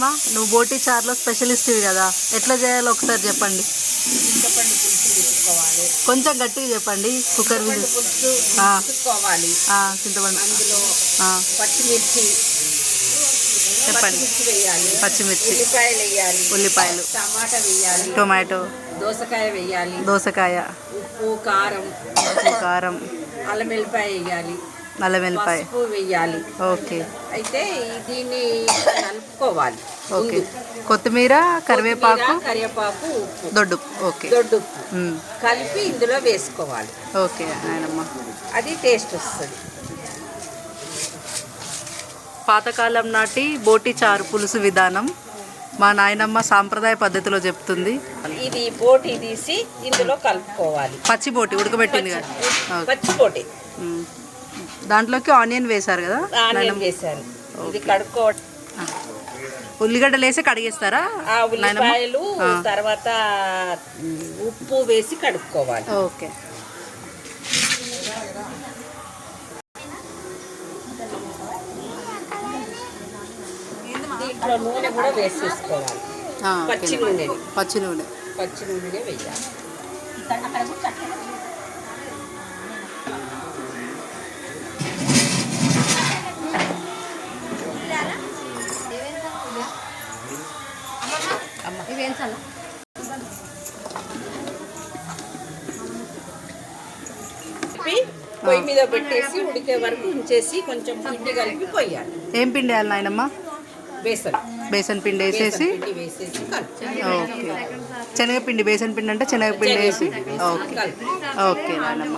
నాయనమ్మ, నువ్వు బోటి చారులో స్పెషలిస్ట్ కదా, ఎట్లా చేయాలో ఒకసారి చెప్పండి. చింతపండు పులుసు తీసుకోవాలి, కొంచెం గట్టిగా చెప్పండి. Cooker whistle. పులుసు తీసుకోవాలి, చింతపండు, అందులో పచ్చిమిర్చి చెప్పండి. వేయాలి, పచ్చిమిర్చి, ఉల్లిపాయలు వేయాలి, ఉల్లిపాయలు, టమాటా వేయాలి, టొమాటో, దోసకాయ వేయాలి, దోసకాయ, ఉప్పు కారం, అల్లం వెల్లిపాయ వేయాలి, అల్లం వెల్లిపాయ, పసుపు వేయాలి. ఓకే. అయితే దీన్ని కలుపుకోవాలి. ఓకే. కొత్తిమీర, కరివేపాకు, ఉప్పు, దొడ్డు. ఓకే. దొడ్డు ఉప్పు కలిపి ఇందులో వేసుకోవాలి. ఓకే నాయనమ్మ, అది టేస్ట్ వస్తుంది. పాతకాలం నాటి బోటి చారు పులుసు విధానం మా నాయనమ్మ సాంప్రదాయ పద్ధతిలో చెప్తుంది. ఇది బోటి తీసి ఇందులో కలుపుకోవాలి. పచ్చి బోటి ఉడకబెట్టింది కదా, పచ్చి బోటి. దాంట్లోకి ఆనియన్ వేశారు కదా, ఆనియన్ వేసాను. ఇది కడుక్కోవడం. ఉల్లిగడ్డలు వేసి కడిగేస్తారా? ఉల్లిపాయలు తర్వాత ఉప్పు వేసి కడుక్కోవాలి. ఓకే. దీంట్లో నూనె కూడా వేసేసుకోవాలి. పచ్చి నూనె వేయాలి. పొయ్యి మీద పెట్టేసి ఉడికే వరకు ఉంచేసి కొంచెం పిండి కలిపి పోయాలి. ఏం పిండి వేయాలి నాయనమ్మ? బేసన్ పిండి వేసేసి. ఓకే. శనగపిండి, బేసన్ పిండి అంటే శనగపిండి వేసి. ఓకే. ఓకే నాయనమ్మ.